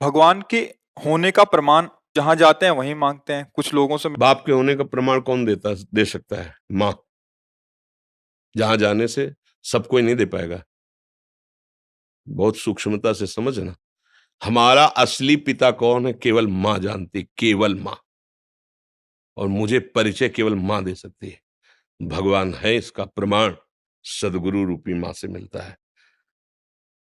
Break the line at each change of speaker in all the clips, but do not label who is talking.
भगवान के होने का प्रमाण जहां जाते हैं वहीं मांगते हैं। कुछ लोगों से
बाप के होने का प्रमाण कौन दे सकता है? माँ। जहां जाने से सब कोई नहीं दे पाएगा। बहुत सूक्ष्मता से समझना। हमारा असली पिता कौन है केवल माँ जानती, केवल माँ। और मुझे परिचय केवल माँ दे सकती है। भगवान है इसका प्रमाण सदगुरु रूपी माँ से मिलता है,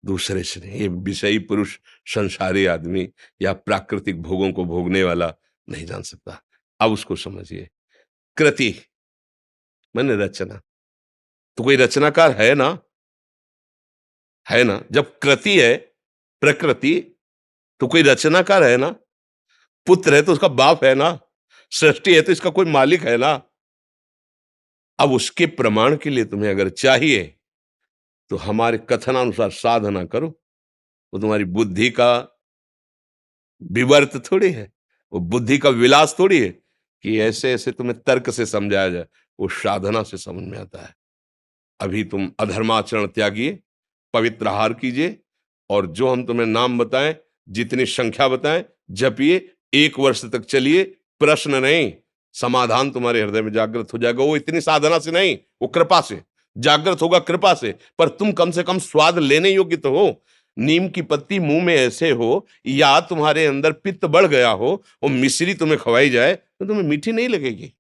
दूसरे से नहीं। ये विषयी पुरुष, संसारी आदमी या प्राकृतिक भोगों को भोगने वाला नहीं जान सकता। अब उसको समझिए। कृति माने रचना। तो कोई रचनाकार है ना? है ना? जब कृति है प्रकृति, तो कोई रचनाकार है ना? पुत्र है तो उसका बाप है ना? सृष्टि है तो इसका कोई मालिक है ना? अब उसके प्रमाण के लिए तुम्हें अगर चाहिए तो हमारे कथनानुसार साधना करो। वो तुम्हारी बुद्धि का विवर्त थोड़ी है, वो बुद्धि का विलास थोड़ी है कि ऐसे ऐसे तुम्हें तर्क से समझाया जाए। वो साधना से समझ में आता है। अभी तुम अधर्माचरण त्यागिए, पवित्र आहार कीजिए, और जो हम तुम्हें नाम बताएं, जितनी संख्या बताएं, जपिए। 1 वर्ष तक चलिए। प्रश्न नहीं, समाधान तुम्हारे हृदय में जागृत हो जाएगा। वो इतनी साधना से नहीं, वो कृपा से जागृत होगा, कृपा से। पर तुम कम से कम स्वाद लेने योग्य तो हो। नीम की पत्ती मुंह में ऐसे हो, या तुम्हारे अंदर पित्त बढ़ गया हो, वो मिश्री तुम्हें खवाई जाए तो तुम्हें मीठी नहीं लगेगी।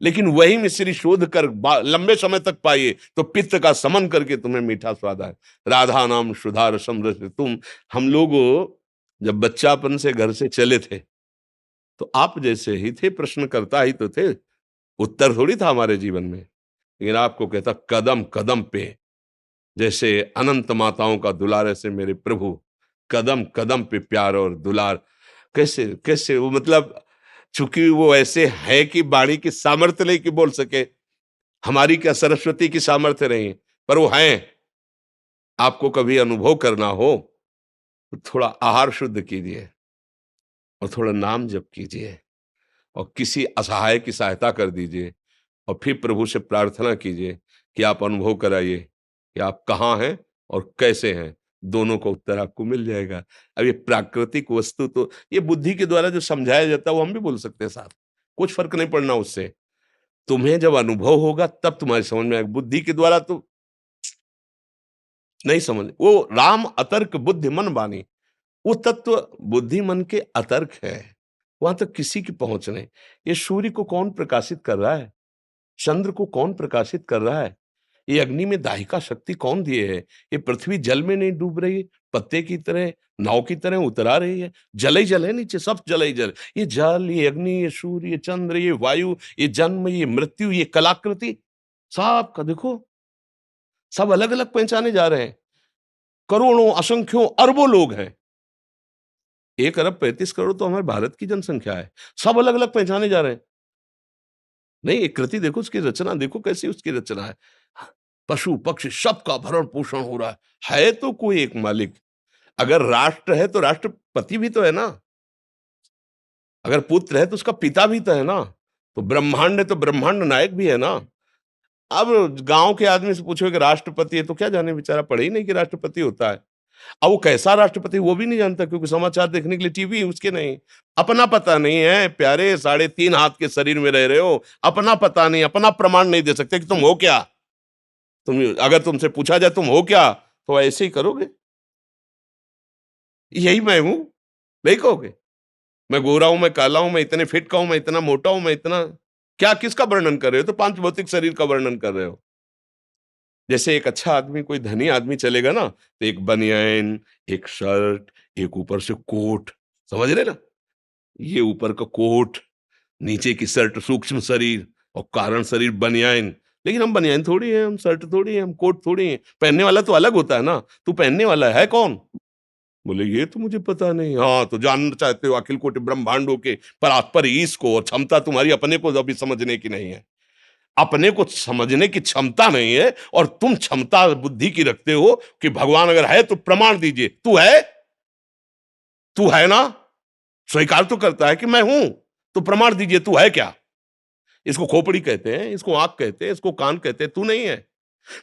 लेकिन वही मिश्री शोध कर लंबे समय तक पाइए तो पित्त का समन करके तुम्हें मीठा स्वाद आए। राधा नाम सुधार समरस तुम। हम लोग जब बच्चापन से घर से चले थे तो आप जैसे ही थे, प्रश्न करता ही तो थे, उत्तर थोड़ी था हमारे जीवन में। लेकिन आपको कहता कदम कदम पे, जैसे अनंत माताओं का दुलार ऐसे मेरे प्रभु, कदम कदम पे प्यार और दुलार। कैसे कैसे वो, मतलब चूंकि वो ऐसे है कि वाणी की सामर्थ्य नहीं कि बोल सके, हमारी क्या सरस्वती की सामर्थ्य नहीं, पर वो हैं। आपको कभी अनुभव करना हो तो थोड़ा आहार शुद्ध कीजिए और थोड़ा नाम जप कीजिए और किसी असहाय की सहायता कर दीजिए, और फिर प्रभु से प्रार्थना कीजिए कि आप अनुभव कराइए कि आप कहाँ हैं और कैसे हैं। दोनों का उत्तर आपको मिल जाएगा। अब ये प्राकृतिक वस्तु तो ये बुद्धि के द्वारा जो समझाया जाता है वो हम भी बोल सकते हैं साथ, कुछ फर्क नहीं पड़ना उससे। तुम्हें जब अनुभव होगा तब तुम्हारी समझ में आएगा। बुद्धि के द्वारा तो नहीं समझ। वो राम अतर्क बुद्धि मन बानी, वो तत्व बुद्धि मन के अतर्क है, वहां तक किसी की पहुंच नहीं। ये सूर्य को कौन प्रकाशित कर रहा है? चंद्र को कौन प्रकाशित कर रहा है? ये अग्नि में दाहिका शक्ति कौन दिए है? ये पृथ्वी जल में नहीं डूब रही, पत्ते की तरह, नाव की तरह उतरा रही है। जल ही जल है, नीचे सब जल ही जल। ये जल, ये अग्नि, ये सूर्य, ये चंद्र, ये वायु, ये जन्म, ये मृत्यु, ये कलाकृति, सब का देखो, सब अलग अलग पहचाने जा रहे हैं। करोड़ों, असंख्यों, अरबों लोग हैं। 1 अरब 35 करोड़ तो हमारे भारत की जनसंख्या है। सब अलग अलग पहचाने जा रहे हैं। नहीं, एक कृति देखो, उसकी रचना देखो कैसी उसकी रचना है। पशु पक्षी सबका भरण पोषण हो रहा है तो कोई एक मालिक। अगर राष्ट्र है तो राष्ट्रपति भी तो है ना। अगर पुत्र है तो उसका पिता भी तो है ना। तो ब्रह्मांड है तो ब्रह्मांड नायक भी है ना। अब गांव के आदमी से पूछो कि राष्ट्रपति है तो क्या जाने, बेचारा पढ़े ही नहीं कि राष्ट्रपति होता है। अब वो कैसा राष्ट्रपति वो भी नहीं जानता, क्योंकि समाचार देखने के लिए टीवी उसके नहीं। अपना पता नहीं है प्यारे, 3.5 हाथ के शरीर में रह रहे हो, अपना पता नहीं, अपना प्रमाण नहीं दे सकते कि तुम हो क्या। तुम अगर तुमसे पूछा जाए तुम हो क्या, तो ऐसे ही करोगे, यही मैं हूं, नहीं कहोगे? मैं गोरा हूं, मैं काला हूं, मैं इतने फिट का हूं, मैं इतना मोटा हूं, मैं इतना क्या, किसका वर्णन कर रहे हो? तो पांच भौतिक शरीर का वर्णन कर रहे हो। जैसे एक अच्छा आदमी, कोई धनी आदमी चलेगा ना, तो एक बनियान, एक शर्ट, एक ऊपर से कोट, समझ रहे ना? ये ऊपर का कोट, नीचे की शर्ट, सूक्ष्म शरीर, और कारण शरीर बनियान। लेकिन हम बनियान थोड़ी हैं, हम शर्ट थोड़ी हैं, हम कोट थोड़ी हैं। पहनने वाला तो अलग होता है ना। तू पहनने वाला है कौन? बोले ये तो मुझे पता नहीं। हाँ, तो जानना चाहते हो अखिल कोटि ब्रह्मांडों के पर ईश को, और क्षमता तुम्हारी अपने को अभी समझने की नहीं है। अपने को समझने की क्षमता नहीं है, और तुम क्षमता बुद्धि की रखते हो कि भगवान अगर है तो प्रमाण दीजिए। तू है? तू है ना? स्वीकार तो करता है कि मैं हूं, तो प्रमाण दीजिए, तू है क्या? इसको खोपड़ी कहते हैं, इसको आंख कहते हैं, इसको कान कहते हैं। तू नहीं है।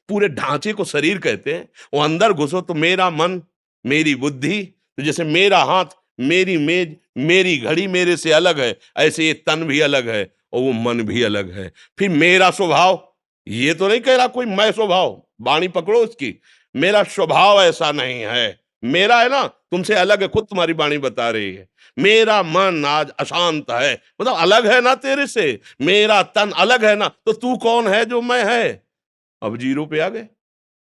पूरे ढांचे को शरीर कहते हैं। वो अंदर घुसो तो मेरा मन, मेरी बुद्धि, तो जैसे मेरा हाथ, मेरी मेज, मेरी घड़ी मेरे से अलग है, ऐसे ये तन भी अलग है और वो मन भी अलग है। फिर मेरा स्वभाव, ये तो नहीं कह रहा कोई मैं स्वभाव, वाणी पकड़ो उसकी, मेरा स्वभाव ऐसा नहीं है, मेरा है ना तुमसे अलग है, खुद तुम्हारी वाणी बता रही है। मेरा मन आज अशांत है, मतलब अलग है ना तेरे से। मेरा तन अलग है ना, तो तू कौन है जो मैं है? अब जीरो पे आ गए,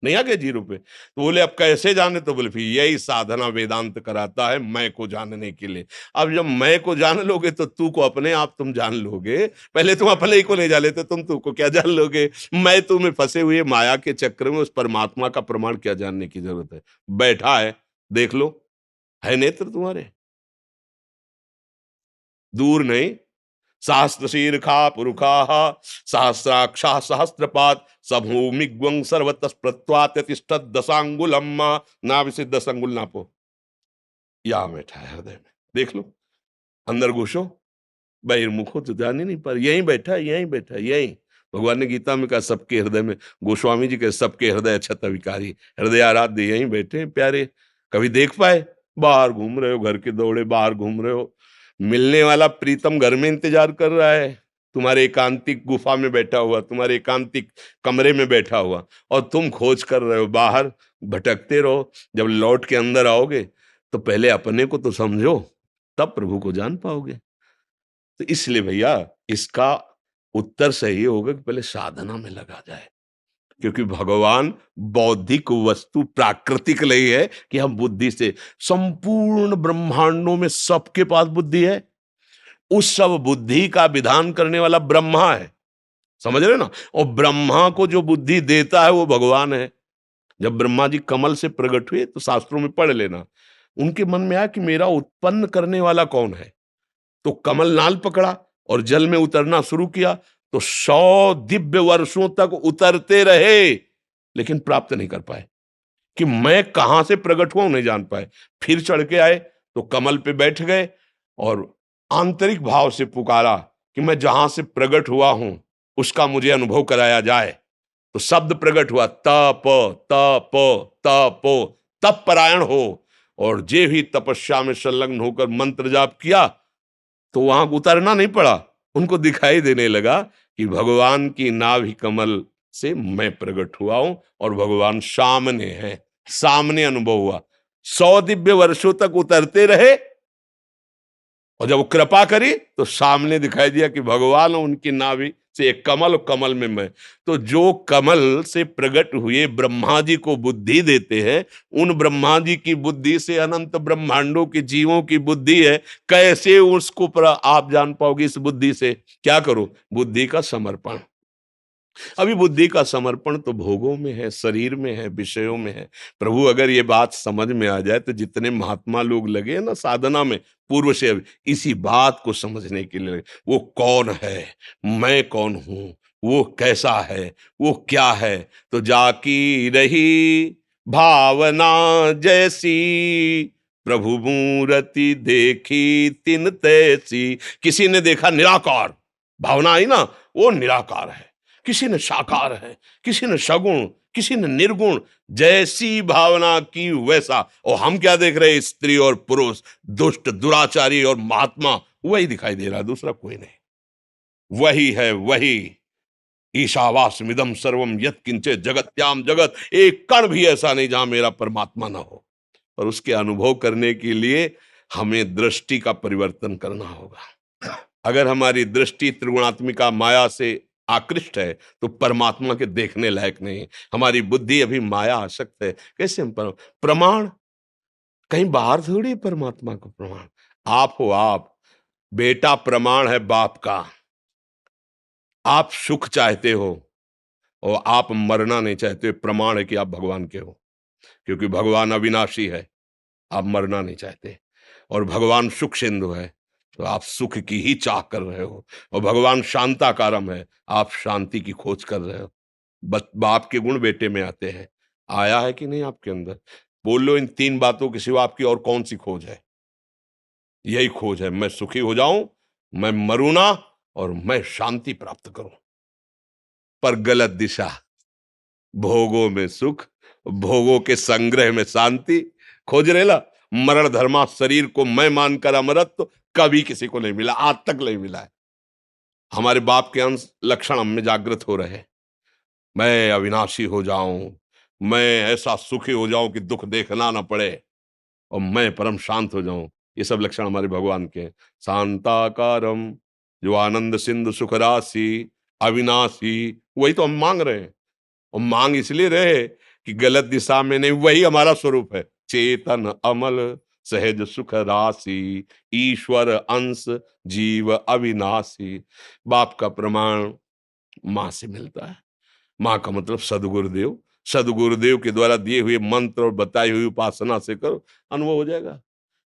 नहीं आ गए जीरो पे? तो बोले अब कैसे जाने? तो बोले फिर यही साधना वेदांत कराता है, मैं को जानने के लिए। अब जब मैं को जान लोगे तो तू को अपने आप तुम जान लोगे। पहले तुम अपने ही को नहीं जान लेते, तुम तू को क्या जान लोगे? मैं तुम्हें फंसे हुए माया के चक्र में उस परमात्मा का प्रमाण क्या जानने की जरूरत है? बैठा है, देख लो, है नेत्र तुम्हारे, दूर नहीं। सहस्त्र शीर्षा पुरुषा सहस्राक्षा सहस्त्रपात सभूमिग्वं सर्वतः प्रत्वात्यतिष्ठत् दशांगुलम, नाभि से 10 अंगुल नापो। यहाँ बैठा है हृदय में, देख लो, अंदर घुसो, बहिर्मुखो तो जान ही नहीं पर यहीं बैठा है, यहीं बैठा है, यहीं। भगवान ने गीता में कहा सबके हृदय में, गोस्वामी जी के सबके हृदय क्षत विकारी, हृदय आराध्य यहीं बैठे हैं प्यारे। कभी देख पाए? बाहर घूम रहे हो, घर के दौड़े बाहर घूम रहे हो, मिलने वाला प्रीतम घर में इंतजार कर रहा है, तुम्हारे एकांतिक गुफा में बैठा हुआ, तुम्हारे एकांतिक कमरे में बैठा हुआ, और तुम खोज कर रहे हो बाहर, भटकते रहो। जब लौट के अंदर आओगे तो पहले अपने को तो समझो, तब प्रभु को जान पाओगे। तो इसलिए भैया इसका उत्तर सही होगा कि पहले साधना में लगा जाए, क्योंकि भगवान बौद्धिक वस्तु प्राकृतिक नहीं है कि हम बुद्धि से, संपूर्ण ब्रह्मांडों में सबके पास बुद्धि है, उस सब बुद्धि का विधान करने वाला ब्रह्मा है, समझ रहे ना? और ब्रह्मा को जो बुद्धि देता है वो भगवान है। जब ब्रह्मा जी कमल से प्रकट हुए तो शास्त्रों में पढ़ लेना, उनके मन में आया कि मेरा उत्पन्न करने वाला कौन है, तो कमल नाल पकड़ा और जल में उतरना शुरू किया, तो 100 दिव्य वर्षों तक उतरते रहे लेकिन प्राप्त नहीं कर पाए, कि मैं कहां से प्रकट हुआ नहीं जान पाए। फिर चढ़ के आए तो कमल पे बैठ गए और आंतरिक भाव से पुकारा कि मैं जहां से प्रकट हुआ हूं उसका मुझे अनुभव कराया जाए। तो शब्द प्रकट हुआ, तप तप तप, तप परायण हो, और जे भी तपस्या में संलग्न होकर मंत्र जाप किया तो वहां उतरना नहीं पड़ा, उनको दिखाई देने लगा कि भगवान की नाभि कमल से मैं प्रकट हुआ हूं और भगवान सामने है, सामने अनुभव हुआ। 100 दिव्य वर्षों तक उतरते रहे और जब वो कृपा करी तो सामने दिखाई दिया कि भगवान उनकी नाभि से एक कमल, कमल में मैं। तो जो कमल से प्रकट हुए ब्रह्मा जी को बुद्धि देते हैं, उन ब्रह्मा जी की बुद्धि से अनंत ब्रह्मांडों के जीवों की बुद्धि है, कैसे उसको आप जान पाओगे? इस बुद्धि से क्या करो? बुद्धि का समर्पण। अभी बुद्धि का समर्पण तो भोगों में है, शरीर में है, विषयों में है। प्रभु अगर ये बात समझ में आ जाए तो जितने महात्मा लोग लगे ना साधना में पूर्व से, अभी इसी बात को समझने के लिए लगे। वो कौन है, मैं कौन हूं, वो कैसा है, वो क्या है, तो जाकी रही भावना जैसी, प्रभु मूर्ति देखी तिन तैसी। किसी ने देखा निराकार, भावना आई ना, वो निराकार है, किसी ने साकार है, किसी ने सगुण, किसी ने निर्गुण, जैसी भावना की वैसा। और हम क्या देख रहे हैं? स्त्री और पुरुष, दुष्ट दुराचारी और महात्मा, वही दिखाई दे रहा है, दूसरा कोई नहीं। वही है वही, ईशावास्यमिदं सर्वम यत् किंचित जगत्याम जगत, एक कण भी ऐसा नहीं जहां मेरा परमात्मा ना हो। और उसके अनुभव करने के लिए हमें दृष्टि का परिवर्तन करना होगा। अगर हमारी दृष्टि त्रिगुणात्मिका माया से आकृष्ट है तो परमात्मा के देखने लायक नहीं। हमारी बुद्धि अभी माया आसक्त है, कैसे हम प्रमाण कहीं बाहर थोड़ी परमात्मा को प्रमाण, आप हो आप। बेटा प्रमाण है बाप का, आप सुख चाहते हो और आप मरना नहीं चाहते, प्रमाण है कि आप भगवान के हो, क्योंकि भगवान अविनाशी है, आप मरना नहीं चाहते। और भगवान सुख सिंधु है तो आप सुख की ही चाह कर रहे हो, और भगवान शांताकारम है, आप शांति की खोज कर रहे हो। बाप के गुण बेटे में आते हैं, आया है कि नहीं आपके अंदर? बोल लो, इन 3 बातों के सिवा आपकी और कौन सी खोज है? यही खोज है, मैं सुखी हो जाऊं, मैं मरूं ना, और मैं शांति प्राप्त करूं। पर गलत दिशा, भोगों में सुख, भोगों के संग्रह में शांति खोज रेला। मरण धर्मा शरीर को मैं मानकर अमरत्व कभी किसी को नहीं मिला, आज तक नहीं मिला है। हमारे बाप के अंश लक्षण हम में जागृत हो रहे हैं। मैं अविनाशी हो जाऊं, मैं ऐसा सुखी हो जाऊं कि दुख देखना ना पड़े, और मैं परम शांत हो जाऊं। ये सब लक्षण हमारे भगवान के हैं। शांताकारम, जो आनंद सिंधु सुख राशि, अविनाशी, वही तो हम मांग रहे हैं। और मांग इसलिए रहे कि गलत दिशा में नहीं, वही हमारा स्वरूप है। चेतन अमल सहज सुख राशि, ईश्वर अंश जीव अविनाशी। बाप का प्रमाण मां से मिलता है। मां का मतलब सदगुरुदेव। सदगुरुदेव के द्वारा दिए हुए मंत्र और बताई हुई उपासना से करो, अनुभव हो जाएगा।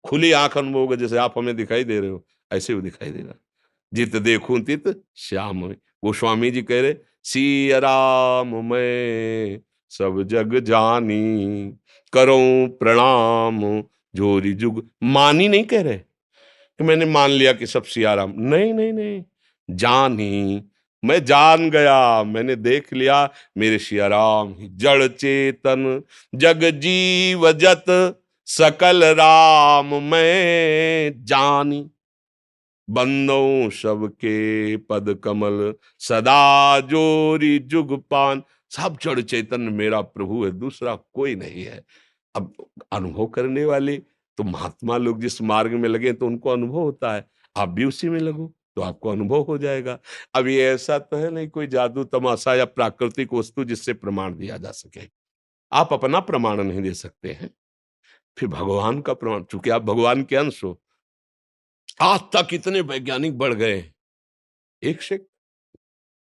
खुली आंख अनुभव होगा, जैसे आप हमें दिखाई दे रहे हो, ऐसे वो दिखाई देगा। जित देखूं तित श्याम में। वो स्वामी जी कह रहे, सिया राम मैं सब जग जानी, करूं प्रणाम जोरी जुग मानी। नहीं कह रहे कि मैंने मान लिया कि सब सिया राम, नहीं नहीं नहीं, जानी, मैं जान गया, मैंने देख लिया मेरे सिया राम ही जड़ चेतन जग जीव जत सकल राम मैं जानी। बंदों सबके पद कमल सदा जोरी जुग पान। सब जड़ चैतन्य मेरा प्रभु है, दूसरा कोई नहीं है। अब अनुभव करने वाले तो महात्मा लोग जिस मार्ग में लगे तो उनको अनुभव होता है। आप भी उसी में लगो तो आपको अनुभव हो जाएगा। अब ये ऐसा तो है नहीं कोई जादू तमाशा या प्राकृतिक वस्तु जिससे प्रमाण दिया जा सके। आप अपना प्रमाण नहीं दे सकते हैं, फिर भगवान का प्रमाण, चूंकि आप भगवान के अंश हो। आज तक इतने वैज्ञानिक बढ़ गए, एक से एक